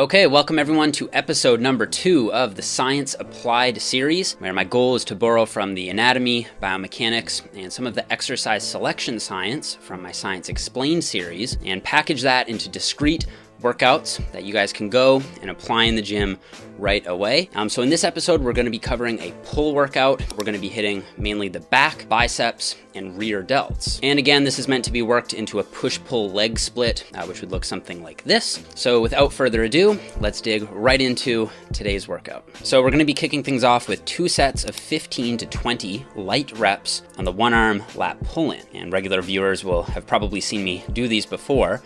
Okay, welcome everyone to episode number 2 of the Science Applied series, where my goal is to borrow from the anatomy, biomechanics, and some of the exercise selection science from my Science Explained series, and package that into discrete workouts that you guys can go and apply in the gym right away. So in this episode, we're going to be covering a pull workout. We're going to be hitting mainly the back, biceps, and rear delts. And again, this is meant to be worked into a push-pull leg split, which would look something like this. So without further ado, let's dig right into today's workout. So we're going to be kicking things off with 2 sets of 15 to 20 light reps on the one-arm lat pull-in. And regular viewers will have probably seen me do these before.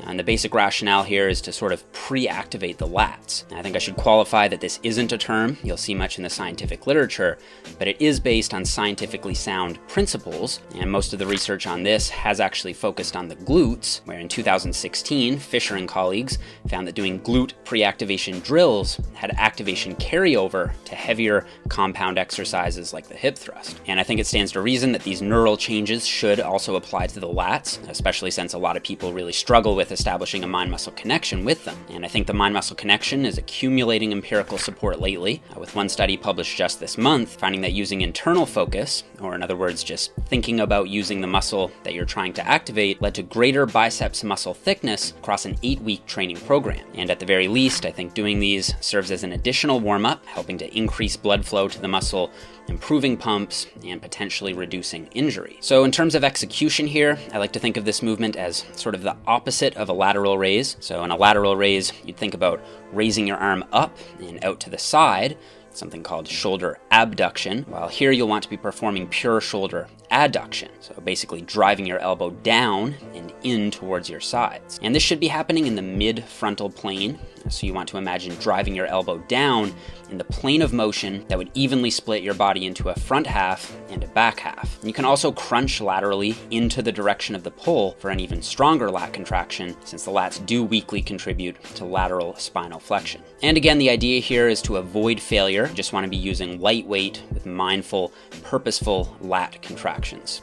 And the basic rationale here is to sort of pre-activate the lats. And I think I should qualify that this isn't a term you'll see much in the scientific literature, but it is based on scientifically sound principles, and most of the research on this has actually focused on the glutes, where in 2016, Fisher and colleagues found that doing glute pre-activation drills had activation carryover to heavier compound exercises like the hip thrust. And I think it stands to reason that these neural changes should also apply to the lats, especially since a lot of people really struggle with establishing a mind-muscle connection with them. And I think the mind-muscle connection is accumulating empirical support lately, with one study published just this month finding that using internal focus, or in other words, just thinking about using the muscle that you're trying to activate, led to greater biceps muscle thickness across an 8-week training program. And at the very least, I think doing these serves as an additional warm-up, helping to increase blood flow to the muscle, improving pumps, and potentially reducing injury. So in terms of execution here, I like to think of this movement as sort of the opposite of a lateral raise. So in a lateral raise, you'd think about raising your arm up and out to the side, something called shoulder abduction, while here you'll want to be performing pure shoulder adduction, so basically driving your elbow down and in towards your sides. And this should be happening in the mid-frontal plane, so you want to imagine driving your elbow down in the plane of motion that would evenly split your body into a front half and a back half. And you can also crunch laterally into the direction of the pull for an even stronger lat contraction, since the lats do weakly contribute to lateral spinal flexion. And again, the idea here is to avoid failure. You just want to be using light weight with mindful, purposeful lat contractions.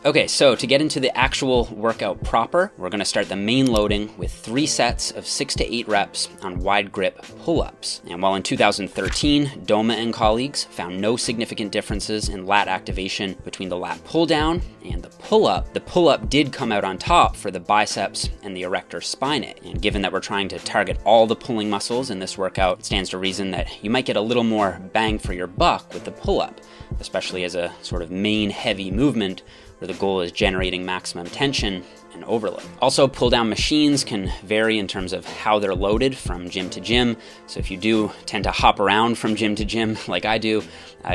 Okay, so to get into the actual workout proper, we're going to start the main loading with 3 sets of 6 to 8 reps on wide grip pull-ups. And while in 2013, Doma and colleagues found no significant differences in lat activation between the lat pull-down and the pull-up did come out on top for the biceps and the erector spinae. And given that we're trying to target all the pulling muscles in this workout, it stands to reason that you might get a little more bang for your buck with the pull-up, especially as a sort of main heavy movement where the goal is generating maximum tension and overload. Also, pull-down machines can vary in terms of how they're loaded from gym to gym. So if you do tend to hop around from gym to gym like I do,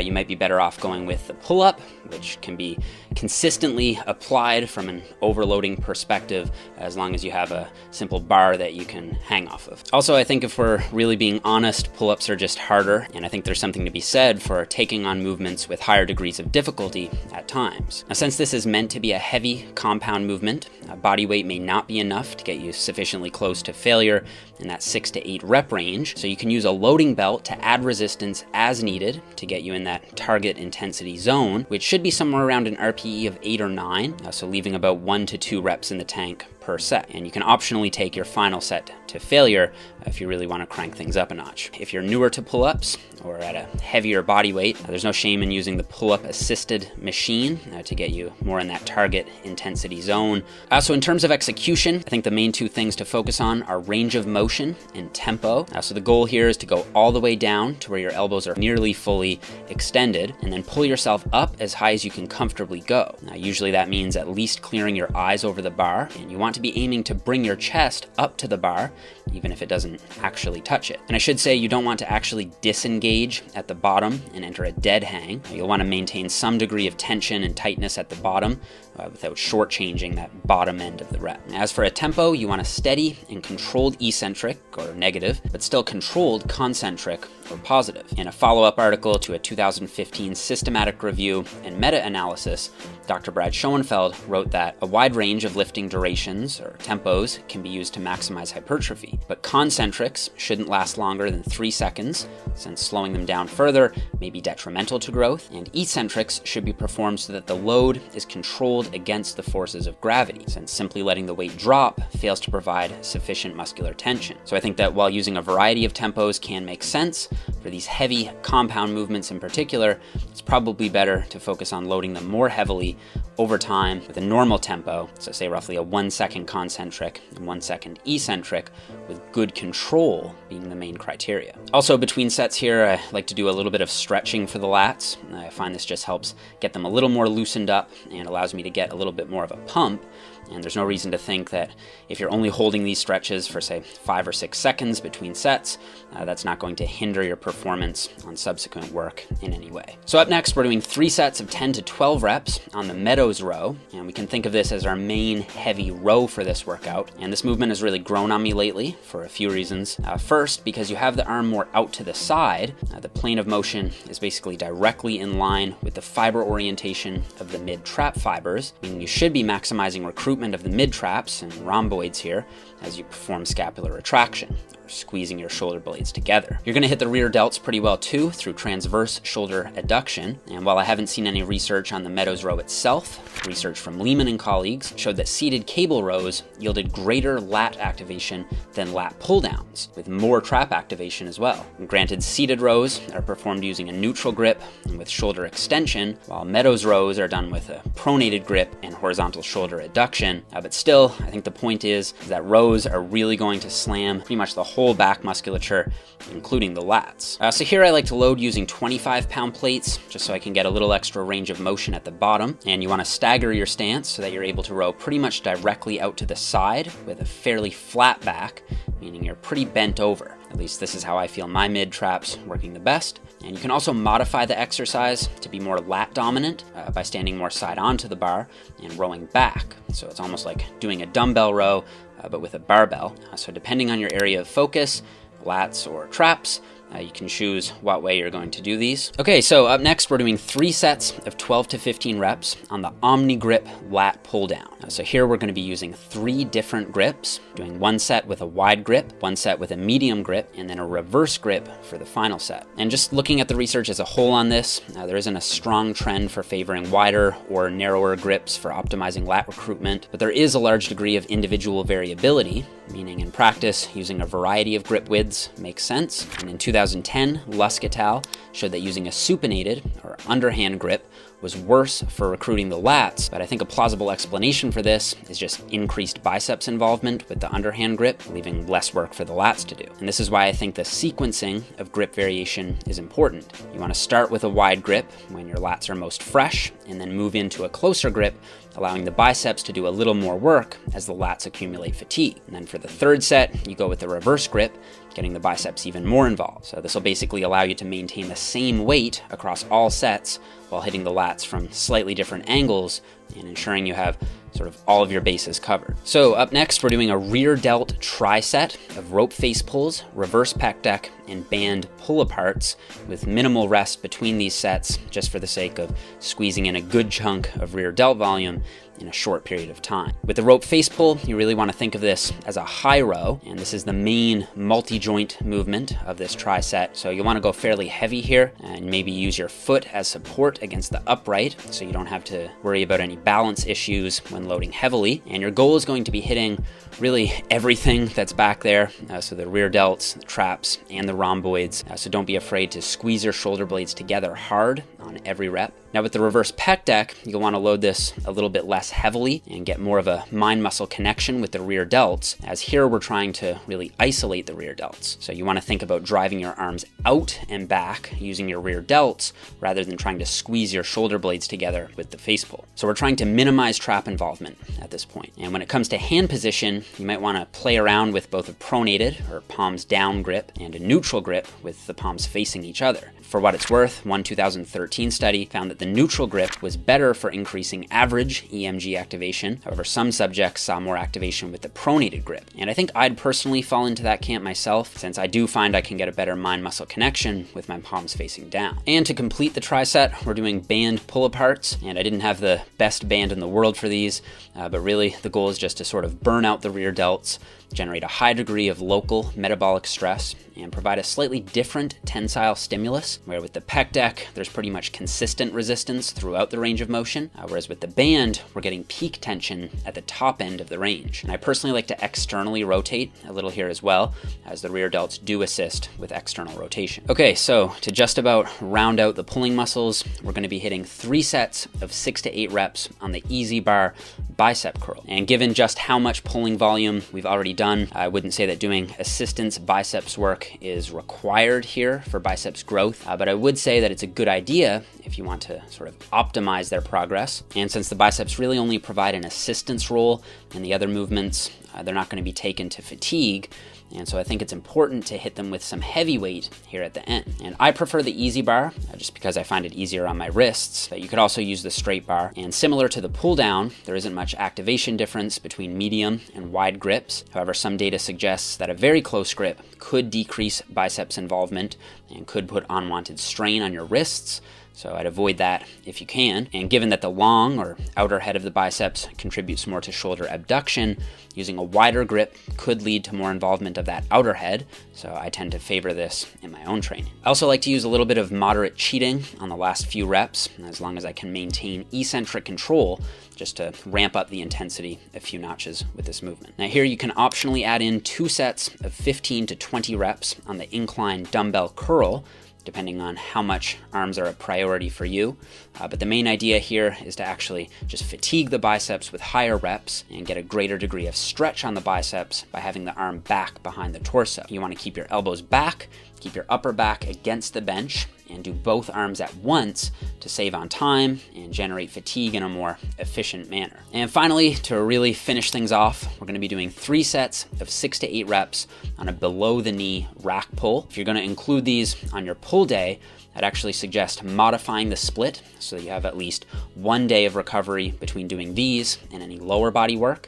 you might be better off going with the pull-up, which can be consistently applied from an overloading perspective as long as you have a simple bar that you can hang off of. Also, I think if we're really being honest, pull-ups are just harder, and I think there's something to be said for taking on movements with higher degrees of difficulty at times. Now, since this is meant to be a heavy compound movement, body weight may not be enough to get you sufficiently close to failure in that 6 to 8 rep range, so you can use a loading belt to add resistance as needed to get you in that target intensity zone, which should be somewhere around an RPE of 8 or 9, so leaving about 1 to 2 reps in the tank per set. And you can optionally take your final set to failure if you really want to crank things up a notch. If you're newer to pull-ups or at a heavier body weight, there's no shame in using the pull-up assisted machine to get you more in that target intensity zone. So in terms of execution, I think the main 2 things to focus on are range of motion and tempo. So the goal here is to go all the way down to where your elbows are nearly fully extended, and then pull yourself up as high as you can comfortably go. Now, usually that means at least clearing your eyes over the bar, and you want to be aiming to bring your chest up to the bar, even if it doesn't actually touch it. And I should say you don't want to actually disengage at the bottom and enter a dead hang. You'll want to maintain some degree of tension and tightness at the bottom without shortchanging that bottom end of the rep. As for a tempo, you want a steady and controlled eccentric or negative, but still controlled concentric or positive. In a follow-up article to a 2015 systematic review and meta-analysis Dr. Brad Schoenfeld wrote that a wide range of lifting durations, or tempos, can be used to maximize hypertrophy, but concentrics shouldn't last longer than 3 seconds, since slowing them down further may be detrimental to growth, and eccentrics should be performed so that the load is controlled against the forces of gravity, since simply letting the weight drop fails to provide sufficient muscular tension. So I think that while using a variety of tempos can make sense, for these heavy compound movements in particular, it's probably better to focus on loading them more heavily over time with a normal tempo, so say roughly a 1 second concentric and 1 second eccentric, with good control being the main criteria. Also, between sets here, I like to do a little bit of stretching for the lats. I find this just helps get them a little more loosened up and allows me to get a little bit more of a pump. And there's no reason to think that if you're only holding these stretches for, say, 5 or 6 seconds between sets, that's not going to hinder your performance on subsequent work in any way. So up next, we're doing 3 sets of 10 to 12 reps on the Meadows row, and we can think of this as our main heavy row for this workout. And this movement has really grown on me lately for a few reasons. First, because you have the arm more out to the side, the plane of motion is basically directly in line with the fiber orientation of the mid-trap fibers, meaning you should be maximizing recruitment of the mid-traps and rhomboids here as you perform scapular retraction, or squeezing your shoulder blades together. You're going to hit the rear delts pretty well too through transverse shoulder adduction, and while I haven't seen any research on the Meadows row itself, research from Lehman and colleagues showed that seated cable rows yielded greater lat activation than lat pull-downs, with more trap activation as well. And granted, seated rows are performed using a neutral grip and with shoulder extension, while Meadows rows are done with a pronated grip and horizontal shoulder adduction, but still, I think the point is that rows are really going to slam pretty much the whole back musculature, including the lats. So here I like to load using 25-pound plates, just so I can get a little extra range of motion at the bottom, and you want to stagger your stance so that you're able to row pretty much directly out to the side with a fairly flat back, meaning you're pretty bent over. At least this is how I feel my mid-traps working the best. And you can also modify the exercise to be more lat dominant by standing more side onto the bar and rowing back. So it's almost like doing a dumbbell row, but with a barbell. So depending on your area of focus, lats or traps, you can choose what way you're going to do these. Okay, so up next, we're doing 3 sets of 12 to 15 reps on the Omni Grip lat pull down. So here we're going to be using 3 different grips, doing 1 set with a wide grip, 1 set with a medium grip, and then a reverse grip for the final set. And just looking at the research as a whole on this, there isn't a strong trend for favoring wider or narrower grips for optimizing lat recruitment, but there is a large degree of individual variability, meaning in practice, using a variety of grip widths makes sense. And in 2010, Lusk et al. Showed that using a supinated or underhand grip was worse for recruiting the lats, but I think a plausible explanation for this is just increased biceps involvement with the underhand grip, leaving less work for the lats to do. And this is why I think the sequencing of grip variation is important. You want to start with a wide grip when your lats are most fresh, and then move into a closer grip, allowing the biceps to do a little more work as the lats accumulate fatigue. And then for the 3rd set, you go with the reverse grip, getting the biceps even more involved. So this will basically allow you to maintain the same weight across all sets while hitting the lats from slightly different angles and ensuring you have sort of all of your bases covered. So up next, we're doing a rear delt tri-set of rope face pulls, reverse pec deck, and band pull-aparts with minimal rest between these sets, just for the sake of squeezing in a good chunk of rear delt volume in a short period of time. With the rope face pull, you really want to think of this as a high row, and this is the main multi-joint movement of this tri-set. So you want to go fairly heavy here and maybe use your foot as support against the upright so you don't have to worry about any balance issues when loading heavily. And your goal is going to be hitting really everything that's back there, so the rear delts, the traps, and the rhomboids. So don't be afraid to squeeze your shoulder blades together hard on every rep. Now with the reverse pec deck, you'll want to load this a little bit less heavily and get more of a mind-muscle connection with the rear delts, as here we're trying to really isolate the rear delts. So you want to think about driving your arms out and back using your rear delts rather than trying to squeeze your shoulder blades together with the face pull. So we're trying to minimize trap involvement at this point. And when it comes to hand position, you might want to play around with both a pronated or palms down grip and a neutral grip with the palms facing each other. For what it's worth, one 2013 study found that the neutral grip was better for increasing average EMG activation. However, some subjects saw more activation with the pronated grip. And I think I'd personally fall into that camp myself, since I do find I can get a better mind-muscle connection with my palms facing down. And to complete the tri-set, we're doing band pull-aparts, and I didn't have the best band in the world for these, but really the goal is just to sort of burn out the rear delts, generate a high degree of local metabolic stress, and provide a slightly different tensile stimulus, where with the pec deck, there's pretty much consistent resistance throughout the range of motion, whereas with the band, we're getting peak tension at the top end of the range. And I personally like to externally rotate a little here as well, as the rear delts do assist with external rotation. Okay, so to just about round out the pulling muscles, we're going to be hitting 3 sets of 6 to 8 reps on the easy bar bicep curl. And given just how much pulling volume we've already done, I wouldn't say that doing assistance biceps work is required here for biceps growth, but I would say that it's a good idea if you want to sort of optimize their progress. And since the biceps really only provide an assistance role in the other movements, they're not going to be taken to fatigue. And so I think it's important to hit them with some heavy weight here at the end. And I prefer the easy bar just because I find it easier on my wrists, but you could also use the straight bar. And similar to the pull down, there isn't much activation difference between medium and wide grips. However, some data suggests that a very close grip could decrease biceps involvement and could put unwanted strain on your wrists. So I'd avoid that if you can. And given that the long or outer head of the biceps contributes more to shoulder abduction, using a wider grip could lead to more involvement of that outer head. So I tend to favor this in my own training. I also like to use a little bit of moderate cheating on the last few reps, as long as I can maintain eccentric control, just to ramp up the intensity a few notches with this movement. Now here you can optionally add in 2 sets of 15 to 20 reps on the incline dumbbell curl, depending on how much arms are a priority for you. But the main idea here is to actually just fatigue the biceps with higher reps and get a greater degree of stretch on the biceps by having the arm back behind the torso. You want to keep your elbows back, keep your upper back against the bench, and do both arms at once to save on time and generate fatigue in a more efficient manner. And finally, to really finish things off, we're going to be doing 3 sets of 6 to 8 reps on a below the knee rack pull. If you're going to include these on your pull day, I'd actually suggest modifying the split so that you have at least 1 day of recovery between doing these and any lower body work.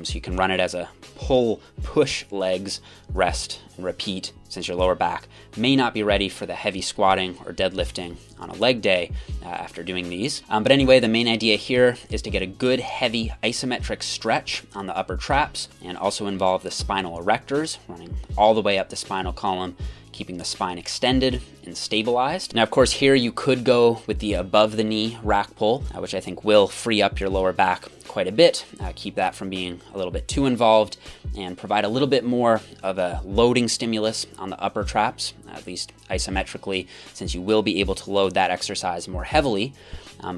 So you can run it as a pull, push legs, rest, and repeat, since your lower back may not be ready for the heavy squatting or deadlifting on a leg day after doing these. But anyway, the main idea here is to get a good heavy isometric stretch on the upper traps and also involve the spinal erectors running all the way up the spinal column, keeping the spine extended and stabilized. Now, of course, here you could go with the above the knee rack pull, which I think will free up your lower back quite a bit, keep that from being a little bit too involved, and provide a little bit more of a loading stimulus on the upper traps, at least isometrically, since you will be able to load that exercise more heavily.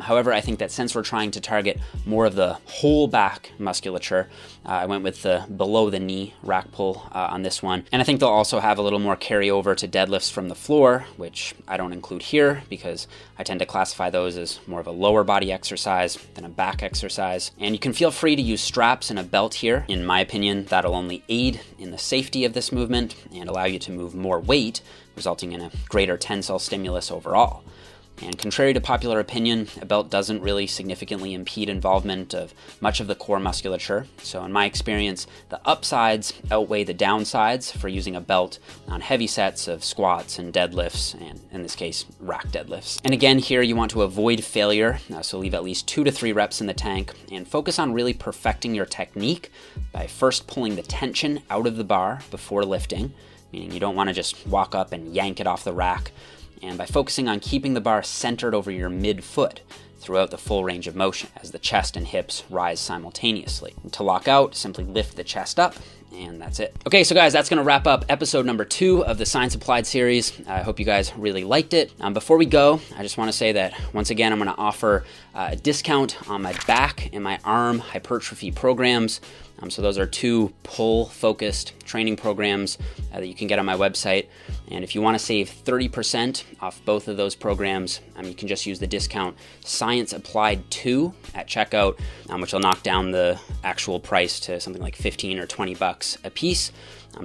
However, I think that since we're trying to target more of the whole back musculature, I went with the below the knee rack pull on this one. And I think they'll also have a little more carryover to deadlifts from the floor, which I don't include here because I tend to classify those as more of a lower body exercise than a back exercise. And you can feel free to use straps and a belt here. In my opinion, that'll only aid in the safety of this movement and allow you to move more weight, resulting in a greater tensile stimulus overall. And contrary to popular opinion, a belt doesn't really significantly impede involvement of much of the core musculature. So in my experience, the upsides outweigh the downsides for using a belt on heavy sets of squats and deadlifts, and in this case, rack deadlifts. And again, here you want to avoid failure, so leave at least 2 to 3 reps in the tank and focus on really perfecting your technique by first pulling the tension out of the bar before lifting, meaning you don't want to just walk up and yank it off the rack, and by focusing on keeping the bar centered over your midfoot throughout the full range of motion as the chest and hips rise simultaneously. And to lock out, simply lift the chest up, and that's it. Okay, so guys, that's gonna wrap up episode number 2 of the Science Applied series. I hope you guys really liked it. Before we go, I just wanna say that once again, I'm gonna offer a discount on my back and my arm hypertrophy programs. So those are 2 pull-focused training programs that you can get on my website. And if you want to save 30% off both of those programs, you can just use the discount Science Applied 2 at checkout, which will knock down the actual price to something like $15 or $20 $10 a piece.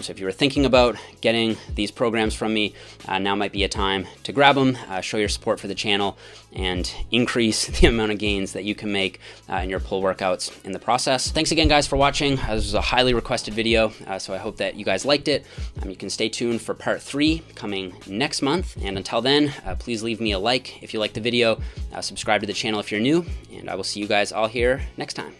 So if you were thinking about getting these programs from me, now might be a time to grab them, show your support for the channel, and increase the amount of gains that you can make in your pull workouts in the process. Thanks again, guys, for watching. This was a highly requested video, so I hope that you guys liked it. You can stay tuned for part 3 coming next month. And until then, please leave me a like if you liked the video, subscribe to the channel if you're new, and I will see you guys all here next time.